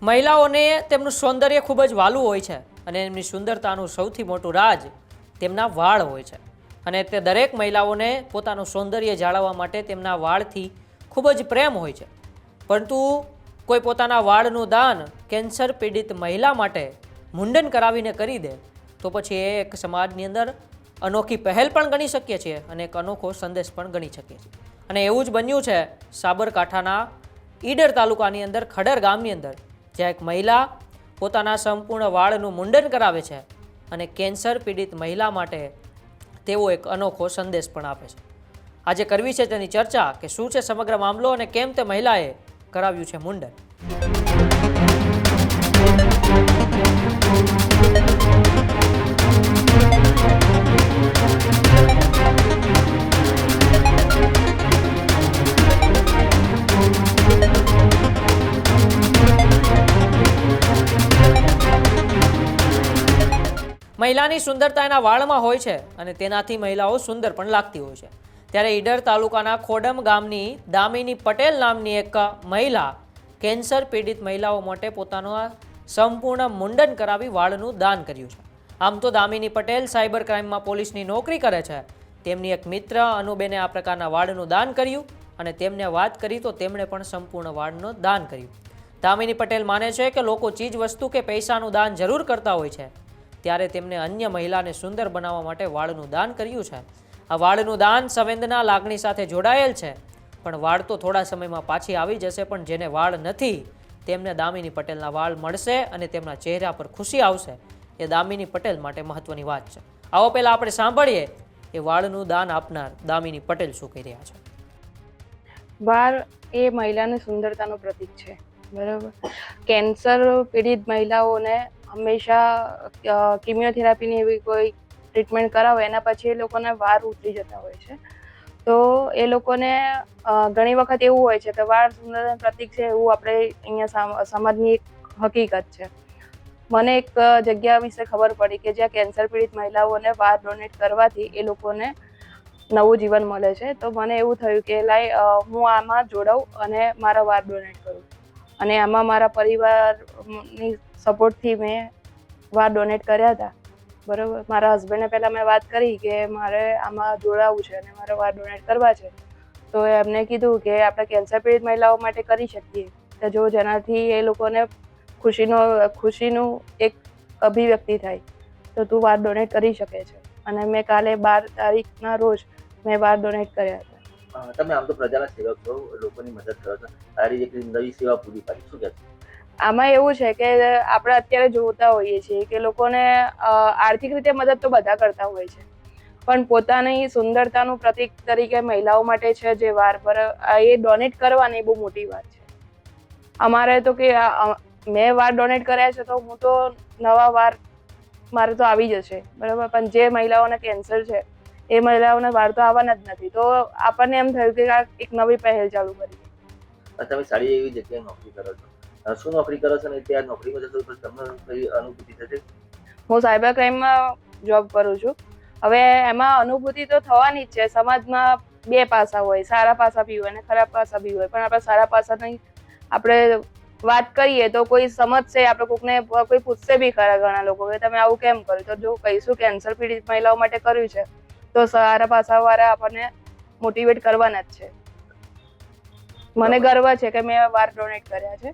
મહિલાઓને તેમનું સૌંદર્ય ખૂબ જ વાલું હોય છે અને એમની સુંદરતાનું સૌથી મોટું રાજ તેમના વાળ હોય છે અને તે દરેક મહિલાઓને પોતાનું સૌંદર્ય જાળવવા માટે તેમના વાળથી ખૂબ જ પ્રેમ હોય છે. પરંતુ કોઈ પોતાના વાળનું દાન કેન્સર પીડિત મહિલા માટે મુંડન કરાવીને કરી દે તો પછી એ એક સમાજની અંદર અનોખી પહેલ પણ ગણી શકીએ છીએ અને એક અનોખો સંદેશ પણ ગણી શકીએ છીએ. અને એવું જ બન્યું છે સાબરકાંઠાના ઈડર તાલુકાની અંદર ખડર ગામની અંદર, જ્યાં એક મહિલા પોતાના સંપૂર્ણ વાળનું મુંડન કરાવે છે અને કેન્સર પીડિત મહિલા માટે તેવો એક અનોખો સંદેશ પણ આપે છે. આજે કરવી છે તેની ચર્ચા કે શું છે સમગ્ર મામલો અને કેમ તે મહિલાએ કરાવ્યું છે મુંડન. મહિલાની સુંદરતા એના વાળમાં હોય છે અને તેનાથી મહિલાઓ સુંદર પણ લાગતી હોય છે. ત્યારે ઈડર તાલુકાના ખોડમ ગામની દામિની પટેલ નામની એક મહિલા કેન્સર પીડિત મહિલાઓ માટે પોતાનું સંપૂર્ણ મુંડન કરાવી વાળનું દાન કર્યું છે. આમ તો દામિની પટેલ સાયબર ક્રાઇમમાં પોલીસની નોકરી કરે છે. તેમની એક મિત્ર અનુબેને આ પ્રકારના વાળનું દાન કર્યું અને તેમને વાત કરી તો તેમણે પણ સંપૂર્ણ વાળનું દાન કર્યું. દામિની પટેલ માને છે કે લોકો ચીજ વસ્તુ કે પૈસાનું દાન જરૂર કરતા હોય છે, ત્યારે તેમને અન્ય મહિલાને સુંદર બનાવવા માટે વાળનું દાન કર્યું છે. આ વાળનું દાન સંવેદના લાગણી સાથે જોડાયેલ છે, પણ વાળ તો થોડા સમયમાં પાછી આવી જશે, પણ જેને વાળ નથી તેમને દામિની પટેલના વાળ મળશે અને તેમના ચહેરા પર ખુશી આવશે. એ દામિની પટેલ માટે મહત્વની વાત છે. આવો પહેલા આપણે સાંભળીએ એ વાળનું દાન આપનાર દામિની પટેલ શું કહી રહ્યા છે. વાળ એ મહિલાની સુંદરતાનું પ્રતીક છે, બરાબર. કેન્સર પીડિત મહિલાઓને હંમેશા કિમિયોથેરાપીની એવી કોઈ ટ્રીટમેન્ટ કરાવે એના પછી એ લોકોને વાળ ઉતરી જતા હોય છે. તો એ લોકોને ઘણી વખત એવું હોય છે કે વાળ સુંદરતાનું પ્રતીક છે એવું આપણે અહીંયા સમાજની એક હકીકત છે. મને એક જગ્યા વિશે ખબર પડી કે જ્યાં કેન્સર પીડિત મહિલાઓને વાળ ડોનેટ કરવાથી એ લોકોને નવું જીવન મળે છે. તો મને એવું થયું કે હું આમાં જોડાઉં અને મારા વાળ ડોનેટ કરું, અને આમાં મારા પરિવારની સપોર્ટથી મેં વાળ ડોનેટ કર્યા હતા, બરાબર. મારા હસબન્ડને પહેલાં મેં વાત કરી કે મારે આમાં જોડાવું છે અને મારે વાળ ડોનેટ કરવા છે. તો એમને કીધું કે આપણે કેન્સર પીડિત મહિલાઓ માટે કરી શકીએ કે જો જેનાથી એ લોકોને ખુશીનું એક અભિવ્યક્તિ થાય, તો તું વાળ ડોનેટ કરી શકે છે. અને મેં કાલે 12 તારીખના રોજ મેં વાળ ડોનેટ કર્યા હતા. તમે આમ તો પ્રજાના સેવક છો, લોકોની મદદ કરો છો, સારી એક નવી સેવા પૂરી પાડી, શું કહેશો? આમાં એવું છે કે આપણે અત્યારે જોતા હોઈએ છીએ કે લોકોને આર્થિક રીતે મદદ તો બધા કરતા હોય છે, પણ પોતાની સુંદરતાનું પ્રતીક તરીકે મહિલાઓ માટે છે જે વાળ પર એ ડોનેટ કરવાની બહુ મોટી વાત છે. અમારે તો કે મેં વાળ ડોનેટ કર્યા છે તો હું તો નવા વાળ મારે તો આવી જશે, બરાબર. પણ જે મહિલાઓને કેન્સર છે એ મહિલાઓને વાળ તો આવવાના જ નથી. તો આપણને એમ થયું કે આ એક નવી પહેલ ચાલુ કરી. તમે સારી એવી જગ્યાએ નોકરી કરો છો, શું નોકરી કરો છો ને ત્યાં નોકરીમાં જશો તો તમને કઈ અનુભૂતિ થશે? હું સાયબર ક્રાઇમમાં જોબ કરું છું. હવે એમાં અનુભૂતિ તો થવાની જ છે. સમાજમાં બે પાસા હોય, સારા પાસા બી હોય અને ખરાબ પાસા બી હોય. પણ આપણે સારા પાસાની આપણે વાત કરીએ તો કોઈ સમજશે, આપણે કોઈને કોઈ પૂછશે બી ખરા ઘણા લોકો કે તમે આવું કેમ કર્યું. તો જો કહીશું કેન્સર પીડિત મહિલાઓ માટે કર્યું છે તો સારા પાસાવાળા આપણને મોટિવેટ કરવાના જ છે. મને ગર્વ છે કે મેં વાળ ડોનેટ કર્યા છે.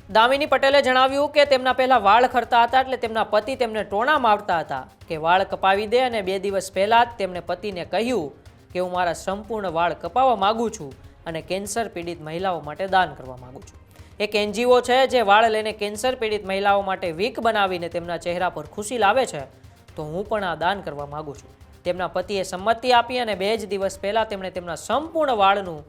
દામિની પટેલે જણાવ્યું કે તેમના પહેલા વાળ ખરતા હતા, એટલે તેમના પતિ તેમને ટોણા મારતા હતા કે વાળ કપાવી દે, અને 2 દિવસ પહેલા જ તેમણે પતિને કહ્યું કે હું મારા સંપૂર્ણ વાળ કપાવવા માંગુ છું અને કેન્સર પીડિત મહિલાઓ માટે દાન કરવા માંગુ છું. એક NGO છે જે વાળ લઈને કેન્સર પીડિત મહિલાઓ માટે વીક બનાવીને તેમના ચહેરા પર ખુશી લાવે છે, તો હું પણ આ દાન કરવા માંગુ છું. તેમના પતિએ સંમતિ આપી અને 2 જ દિવસ પહેલા તેમણે તેમના સંપૂર્ણ વાળનું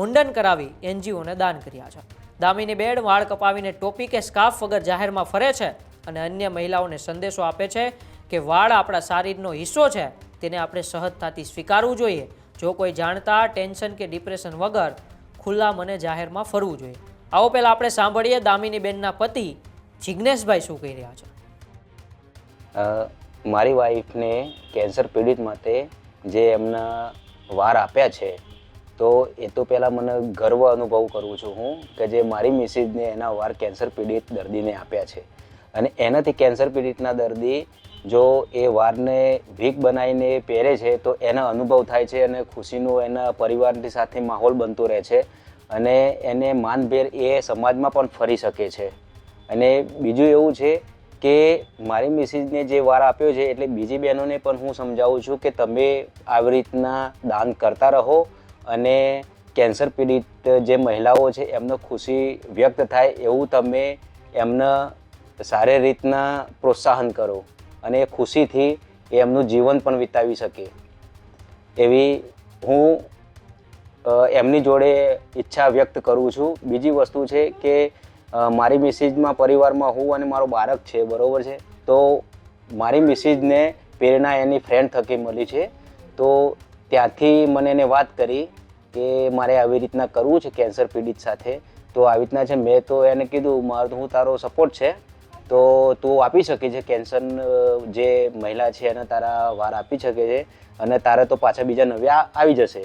મુંડન કરાવી NGOને દાન કર્યા છે. દામિની બેન વાળ કપાવીને ટોપી કે સ્કાર્ફ વગર જાહેરમાં ફરે છે અને અન્ય મહિલાઓને સંદેશો આપે છે કે વાળ આપણા શરીરનો હિસ્સો છે, તેને આપણે સહજતાથી સ્વીકારવું જોઈએ. જો કોઈ જાણતા ટેન્શન કે ડિપ્રેશન વગર ખુલ્લા મને જાહેરમાં ફરવું જોઈએ. આવો પહેલા આપણે સાંભળીએ દામિની બેનના પતિ જિગ્નેશભાઈ શું કહી રહ્યા છે. મારી વાઈફને કેન્સર પીડિત માટે જે એમના વાળ આપ્યા છે તો એ તો પહેલાં મને ગર્વ અનુભવ કરું છું હું કે જે મારી મિસિસને એના વાર કેન્સર પીડિત દર્દીને આપ્યા છે. અને એનાથી કેન્સર પીડિતના દર્દી જો એ વારને વીક બનાવીને પહેરે છે તો એનો અનુભવ થાય છે અને ખુશીનો એના પરિવારની સાથે માહોલ બનતો રહે છે અને એને માનભેર એ સમાજમાં પણ ફરી શકે છે. અને બીજું એવું છે કે મારી મિસિસને જે વાર આપ્યો છે એટલે બીજી બહેનોને પણ હું સમજાવું છું કે તમે આવી રીતના દાન કરતા રહો અને કેન્સર પીડિત જે મહિલાઓ છે એમને ખુશી વ્યક્ત થાય એવું તમે એમને સારી રીતના પ્રોત્સાહન કરો અને ખુશીથી એમનું જીવન પણ વિતાવી શકે એવી હું એમની જોડે ઈચ્છા વ્યક્ત કરું છું. બીજી વસ્તુ છે કે મારી મિસિસમાં પરિવારમાં હું અને મારો બાળક છે, બરાબર છે. તો મારી મિસિસને પ્રેરણા એની ફ્રેન્ડ થકી મળી છે. તો ત્યાંથી મને એને વાત કરી કે મારે આવી રીતના કરવું છે કેન્સર પીડિત સાથે. તો આવી રીતના છે. મેં તો એને કીધું મારું હું તારો સપોર્ટ છે તો તું આપી શકે છે કેન્સર જે મહિલા છે એને તારા વાર આપી શકે છે અને તારે તો પાછા બીજા નવ્યા આવી જશે.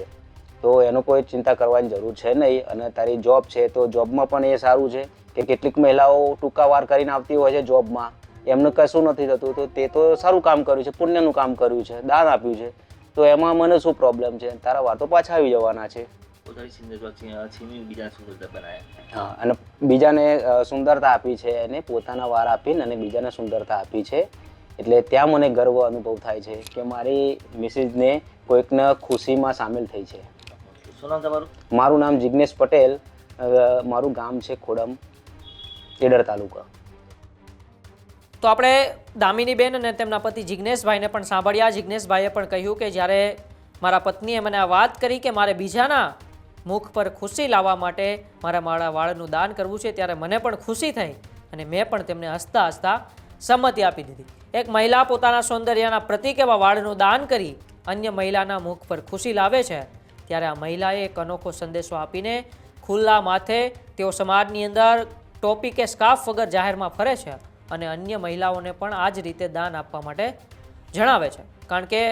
તો એનો કોઈ ચિંતા કરવાની જરૂર છે નહીં. અને તારી જોબ છે તો જોબમાં પણ એ સારું છે કે કેટલીક મહિલાઓ ટૂંકા વાર કરીને આવતી હોય છે જોબમાં, એમને કશું નથી થતું. તો તે તો સારું કામ કર્યું છે, પુણ્યનું કામ કર્યું છે, દાન આપ્યું છે. તો એમાં મને શું પ્રોબ્લેમ છે? તારા વાર તો પાછા આવી જવાના છે. હા, અને બીજાને સુંદરતા આપી છે એને, પોતાના વાર આપીને અને બીજાને સુંદરતા આપી છે. એટલે ત્યાં મને ગર્વ અનુભવ થાય છે કે મારી મિસિસને કોઈકના ખુશીમાં સામેલ થઈ છે. શું નામ તમારું? મારું નામ જિગ્નેશ પટેલ, મારું ગામ છે ખોડમ, ઈડર તાલુકા. તો આપણે દામિનીબેન અને તેમના પતિ જિગ્નેશભાઈને પણ સાંભળ્યા. જિગ્નેશભાઈએ પણ કહ્યું કે જ્યારે મારા પત્નીએ મને આ વાત કરી કે મારે બીજાના મુખ પર ખુશી લાવવા માટે મારા વાળનું દાન કરવું છે ત્યારે મને પણ ખુશી થઈ અને મેં પણ તેમને હસતા હસતા સંમતિ આપી દીધી. એક મહિલા પોતાના સૌંદર્યના પ્રતીક એવા વાળનું દાન કરી અન્ય મહિલાના મુખ પર ખુશી લાવે છે ત્યારે આ મહિલાએ એક અનોખો સંદેશો આપીને ખુલ્લા માથે તેઓ સમાજની અંદર ટોપી કે સ્કાર્ફ વગર જાહેરમાં ફરે છે અને અન્ય મહિલાઓને પણ આ જ રીતે દાન આપવા માટે જણાવે છે. કારણ કે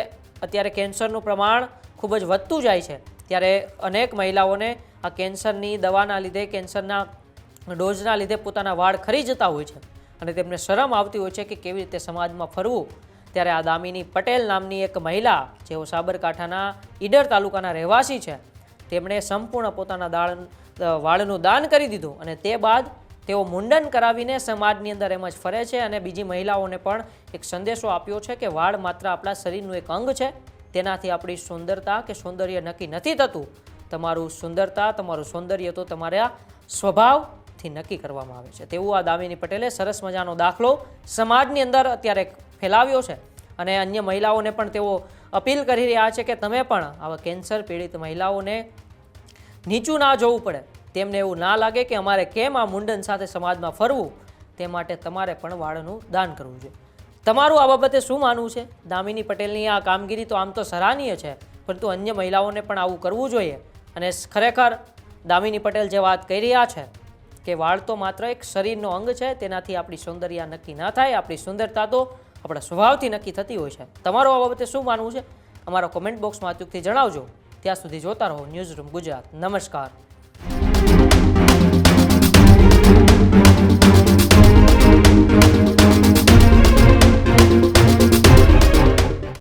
અત્યારે કેન્સરનું પ્રમાણ ખૂબ જ વધતું જાય છે ત્યારે અનેક મહિલાઓને આ કેન્સરની દવાના લીધે, કેન્સરના ડોઝના લીધે પોતાના વાળ ખરી જતા હોય છે અને તેમને શરમ આવતી હોય છે કે કેવી રીતે સમાજમાં ફરવું. ત્યારે આ દામિની પટેલ નામની એક મહિલા જેઓ સાબરકાંઠાના ઈડર તાલુકાના રહેવાસી છે તેમણે સંપૂર્ણ પોતાના વાળનું દાન કરી દીધું અને તે બાદ તેઓ મુંડન કરાવીને સમાજની અંદર એમ જ ફરે છે અને બીજી મહિલાઓને પણ એક સંદેશો આપ્યો છે કે વાળ માત્ર આપણા શરીરનું એક અંગ છે, તેનાથી આપણી સુંદરતા કે સૌંદર્ય નક્કી નથી થતું. તમારું સુંદરતા, તમારું સૌંદર્ય તો તમારા સ્વભાવથી નક્કી કરવામાં આવે છે. તેવું આ દામિની પટેલે સરસ મજાનો દાખલો સમાજની અંદર અત્યારે ફેલાવ્યો છે અને અન્ય મહિલાઓને પણ તેઓ અપીલ કરી રહ્યા છે કે તમે પણ આવા કેન્સર પીડિત મહિલાઓને નીચું ના જોવું પડે, તેમને એવું ના લાગે કે અમારે કેમ આ મુંડન સાથે સમાજમાં ફરવું, તે માટે તમારે પણ વાળનું દાન કરવું જોઈએ. તમારું આ બાબતે શું માનવું છે? દામિની પટેલની આ કામગીરી તો આમ તો સરાહનીય છે, પરંતુ અન્ય મહિલાઓને પણ આવું કરવું જોઈએ. અને ખરેખર દામિની પટેલ જે વાત કહી રહ્યા છે કે વાળ તો માત્ર એક શરીરનો અંગ છે, તેનાથી આપણી સૌંદર્ય નક્કી ના થાય, આપણી સુંદરતા તો આપણા સ્વભાવથી નક્કી થતી હોય છે. તમારું આ બાબતે શું માનવું છે? અમારા કોમેન્ટ બોક્સમાં અચૂકથી જણાવજો. ત્યાં સુધી જોતા રહો ન્યૂઝરૂમ ગુજરાત. નમસ્કાર.